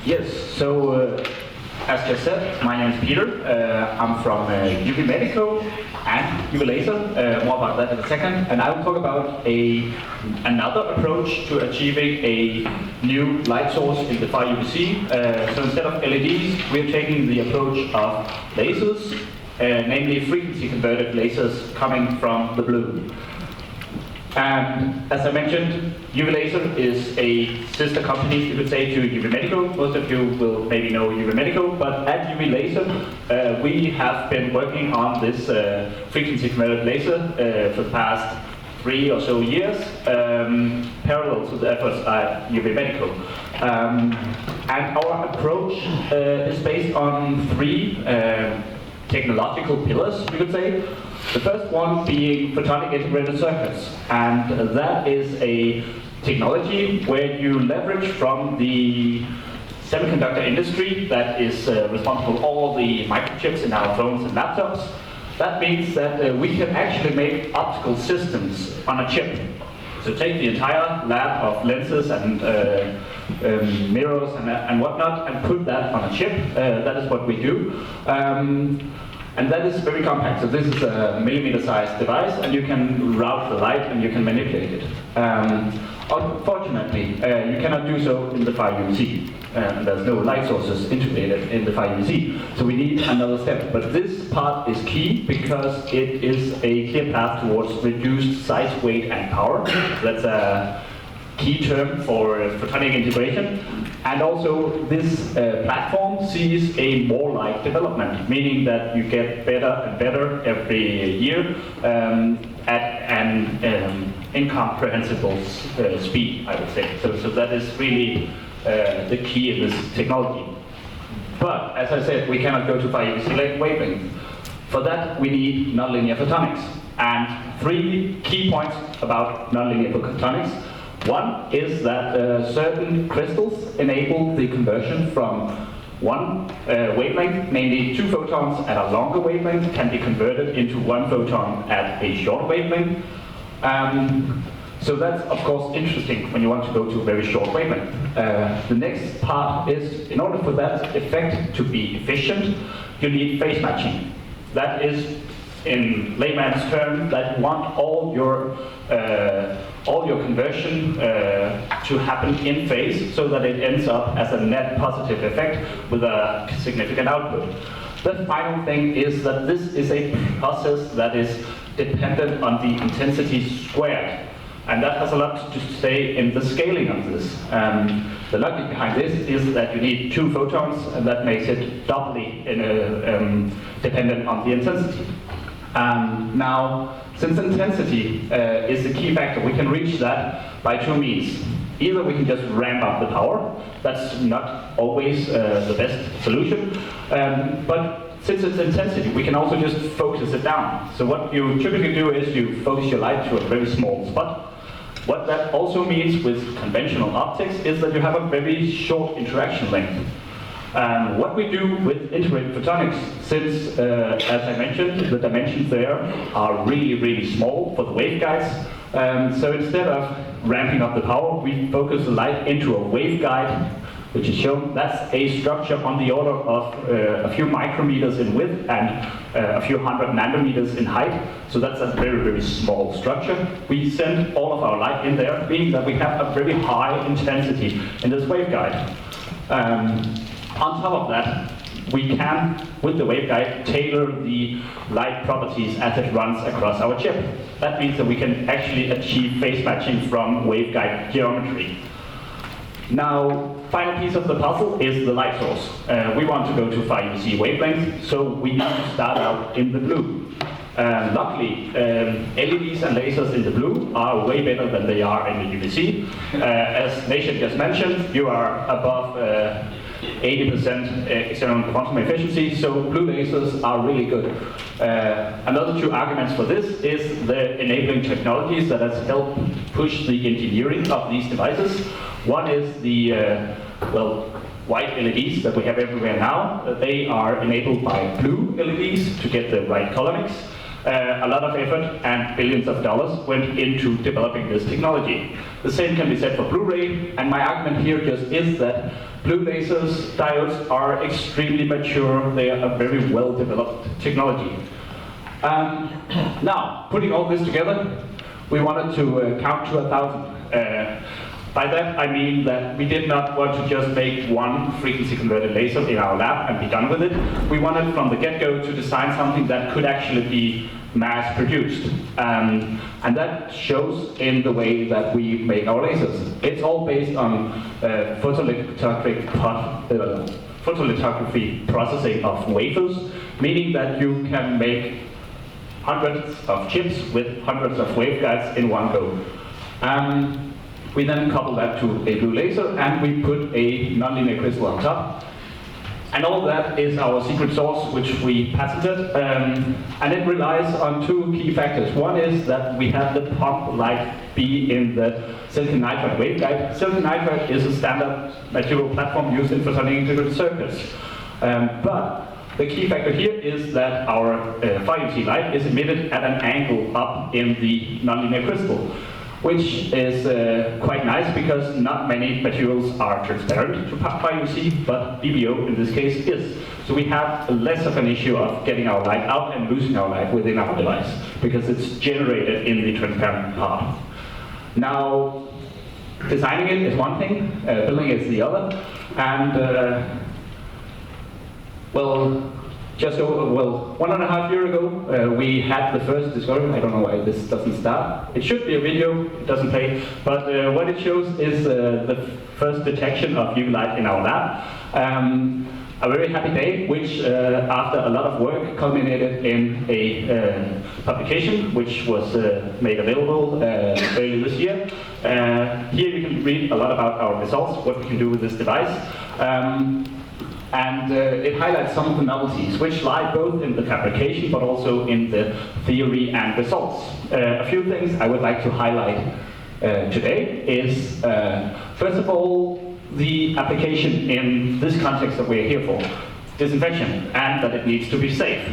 Yes, so as I said, my name is Peter. I'm from UV Medical and UV Laser. More about that in a second. And I will talk about another approach to achieving a new light source in the far UVC. So instead of LEDs, we're taking the approach of lasers, namely frequency converted lasers coming from the blue. And as I mentioned, UV Laser is a sister company, you could say, to UV Medical. Most of you will maybe know UV Medical, but at UV Laser, we have been working on this frequency converted laser for the past 3 or so years, parallel to the efforts at UV Medical. And our approach is based on 3 technological pillars, you could say. The first one being photonic integrated circuits, and that is a technology where you leverage from the semiconductor industry that is responsible for all the microchips in our phones and laptops. That means that we can actually make optical systems on a chip. So take the entire lab of lenses and mirrors and whatnot and put that on a chip. That is what we do. And that is very compact. So this is a millimeter-sized device, and you can route the light and you can manipulate it. Unfortunately, you cannot do so in the far UVC. There's no light sources integrated in the far UVC, so we need another step. But this part is key because it is a clear path towards reduced size, weight, and power. That's a key term for photonic integration. And also, this platform sees a more like development, meaning that you get better and better every year at an incomprehensible speed, I would say. So that is really the key in this technology. But as I said, we cannot go to far UVC wavelength. For that, we need nonlinear photonics. And 3 key points about nonlinear photonics. One is that certain crystals enable the conversion from one wavelength, namely 2 photons at a longer wavelength can be converted into 1 photon at a short wavelength. So that's of course interesting when you want to go to a very short wavelength. The next part is, in order for that effect to be efficient, you need phase matching. That is, in layman's terms, that you want all your conversion to happen in phase so that it ends up as a net positive effect with a significant output. The final thing is that this is a process that is dependent on the intensity squared. And that has a lot to say in the scaling of this. The logic behind this is that you need 2 photons, and that makes it doubly dependent on the intensity. Now, since intensity is the key factor, we can reach that by 2 means. Either we can just ramp up the power. That's not always the best solution. But since it's intensity, we can also just focus it down. So what you typically do is you focus your light to a very small spot. What that also means with conventional optics is that you have a very short interaction length. What we do with integrated photonics, since, as I mentioned, the dimensions there are really, really small for the waveguides, so instead of ramping up the power, we focus the light into a waveguide, which is shown. That's a structure on the order of a few micrometers in width and a few 100 nanometers in height. So that's a very, very small structure. We send all of our light in there, meaning that we have a very high intensity in this waveguide. On top of that, we can, with the waveguide, tailor the light properties as it runs across our chip. That means that we can actually achieve phase matching from waveguide geometry. Now, final piece of the puzzle is the light source. We want to go to far UVC wavelength, so we need to start out in the blue. Luckily, LEDs and lasers in the blue are way better than they are in the UVC. As Nation just mentioned, you are above 80% external quantum efficiency, so blue lasers are really good. Another 2 arguments for this is the enabling technologies that has helped push the engineering of these devices. One is the white LEDs that we have everywhere now. They are enabled by blue LEDs to get the right color mix. a lot of effort and billions of dollars went into developing this technology. The same can be said for Blu-ray, and my argument here just is that blue lasers, diodes are extremely mature. They are a very well-developed technology. Now, putting all this together, we wanted to count to 1,000. By that I mean that we did not want to just make one frequency converted laser in our lab and be done with it. We wanted from the get-go to design something that could actually be mass produced. And that shows in the way that we make our lasers. It's all based on photolithography processing of wafers, meaning that you can make hundreds of chips with hundreds of waveguides in one go. We then couple that to a blue laser and we put a nonlinear crystal on top. And all that is our secret sauce, which we patented. And it relies on two key factors. One is that we have the pump light be in the silicon nitride waveguide. Silicon nitride is a standard material platform used in photonic integrated circuits. But the key factor here is that our FiUC light is emitted at an angle up in the nonlinear crystal, which is quite nice because not many materials are transparent to FiUC, but BBO in this case is. So we have less of an issue of getting our light out and losing our light within our device, because it's generated in the transparent part. Now, designing it is one thing, building it is the other, and just over, 1.5 years ago, we had the first discovery. I don't know why this doesn't start. It should be a video, it doesn't play, but what it shows is the first detection of UV light in our lab. A very happy day, which after a lot of work culminated in a publication, which was made available early this year. Here you can read a lot about our results, what we can do with this device. And it highlights some of the novelties, which lie both in the fabrication but also in the theory and results. A few things I would like to highlight today is, first of all, the application in this context that we're here for, disinfection, and that it needs to be safe.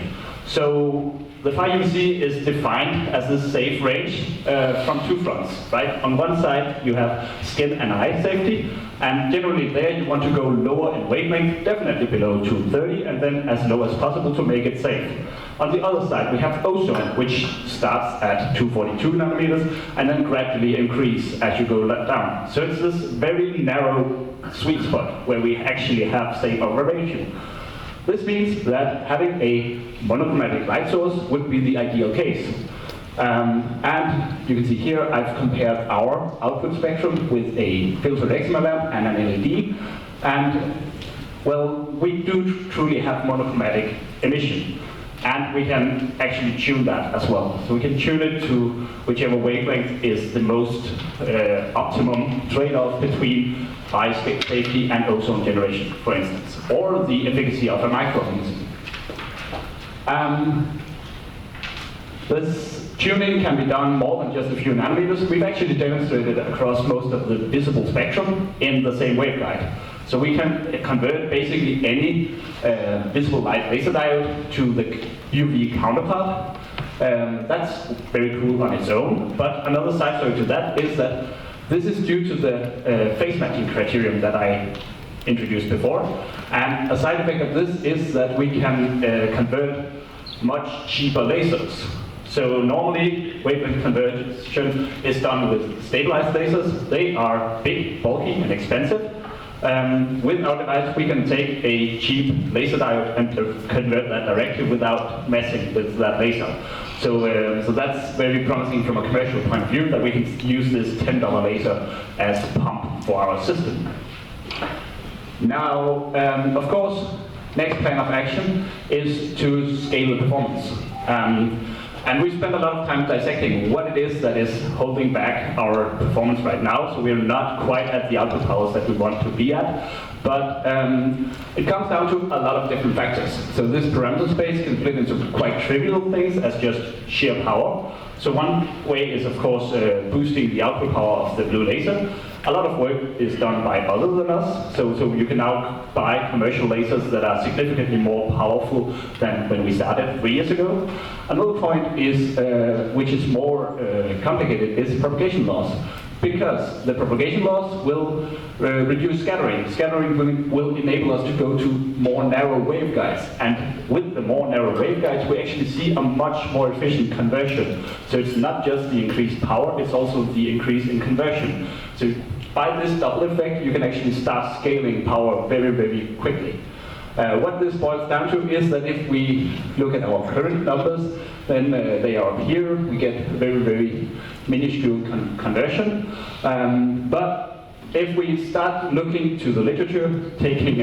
So the FiUC is defined as a safe range from two fronts, right? On one side you have skin and eye safety, and generally there you want to go lower in wavelength, definitely below 230, and then as low as possible to make it safe. On the other side we have ozone, which starts at 242 nanometers and then gradually increase as you go down. So it's this very narrow sweet spot where we actually have safe observation. This means that having a monochromatic light source would be the ideal case. And you can see here I've compared our output spectrum with a filtered eczema lamp and an LED. And well, we do truly have monochromatic emission. And we can actually tune that as well. So we can tune it to whichever wavelength is the most optimum trade-off between eye safety and ozone generation, for instance, or the efficacy of a microorganism. This tuning can be done more than just a few nanometers. We've actually demonstrated across most of the visible spectrum in the same waveguide. So we can convert basically any visible light laser diode to the UV counterpart. That's very cool on its own, but another side story to that is that this is due to the phase matching criterion that I introduced before. And a side effect of this is that we can convert much cheaper lasers. So normally wavelength conversion is done with stabilized lasers. They are big, bulky, and expensive. With our device, we can take a cheap laser diode and convert that directly without messing with that laser. So that's very promising from a commercial point of view, that we can use this $10 laser as a pump for our system. Now, of course, next plan of action is to scale the performance. And we spent a lot of time dissecting what it is that is holding back our performance right now. So we're not quite at the output powers that we want to be at. But it comes down to a lot of different factors. So this parameter space can split into quite trivial things as just sheer power. So one way is, of course, boosting the output power of the blue laser. A lot of work is done by others than us, so you can now buy commercial lasers that are significantly more powerful than when we started 3 years ago. Another point is, which is more complicated, is propagation loss. Because the propagation loss will reduce scattering. Scattering will enable us to go to more narrow waveguides. And with the more narrow waveguides, we actually see a much more efficient conversion. So it's not just the increased power, it's also the increase in conversion. So by this double effect, you can actually start scaling power very, very quickly. What this boils down to is that if we look at our current numbers, then they are up here. We get very, very minuscule conversion. But if we start looking to the literature, taking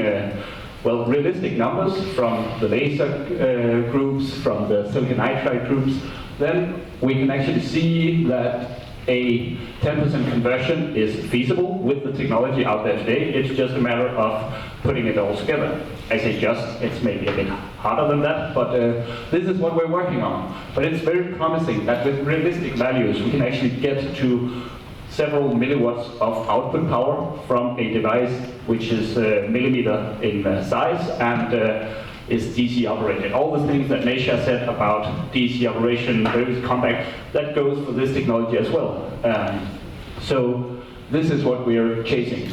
realistic numbers from the laser groups, from the silicon nitride groups, then we can actually see that a 10% conversion is feasible with the technology out there today. It's just a matter of putting it all together. I say just, it's maybe a bit harder than that, but this is what we're working on. But it's very promising that with realistic values, we can actually get to several milliwatts of output power from a device which is millimeter in size and is DC operated. All the things that Nesha said about DC operation, very compact, that goes for this technology as well. So this is what we're chasing.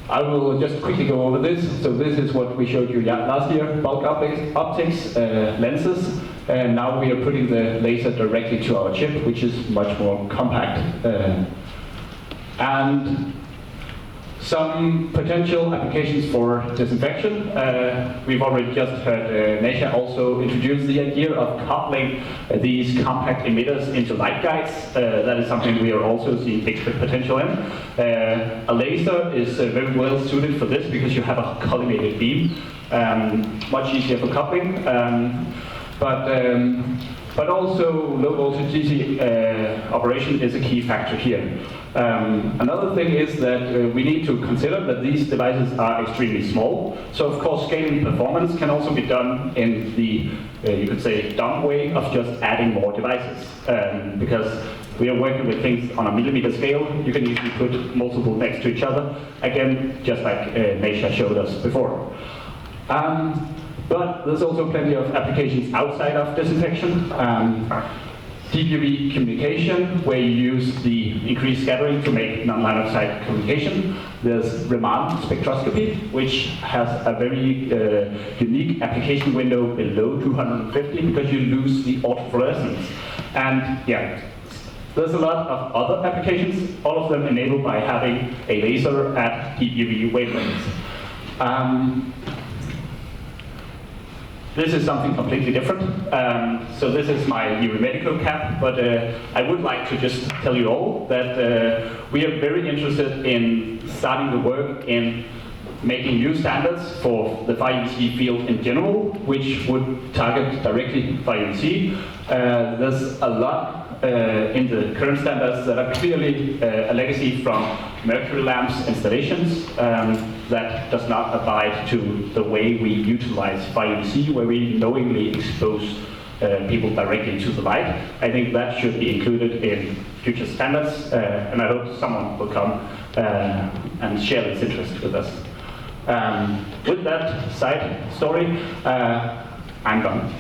I will just quickly go over this. So this is what we showed you last year, bulk optics, lenses. And now we are putting the laser directly to our chip, which is much more compact. And some potential applications for disinfection. We've already just heard Nesha also introduce the idea of coupling these compact emitters into light guides. That is something we are also seeing big potential in. A laser is very well suited for this because you have a collimated beam, much easier for coupling. But also low voltage DC operation is a key factor here. Another thing is that we need to consider that these devices are extremely small. So of course scaling performance can also be done in the, you could say, dumb way of just adding more devices. Because we are working with things on a millimeter scale, you can easily put multiple next to each other. Again, just like Nesha showed us before. But there's also plenty of applications outside of disinfection. Deep UV communication, where you use the increased scattering to make non-line of sight communication. There's Raman spectroscopy, which has a very unique application window below 250 because you lose the autofluorescence. And yeah, there's a lot of other applications, all of them enabled by having a laser at deep UV wavelengths. This is something completely different. So this is my Euromedical cap, but I would like to just tell you all that we are very interested in starting the work in making new standards for the Phi UC field in general, which would target directly Phi UC. There's a lot in the current standards that are clearly a legacy from mercury lamps installations that does not abide to the way we utilize Phi UC, where we knowingly expose people directly to the light. I think that should be included in future standards, and I hope someone will come and share this interest with us. With that side story, I'm done.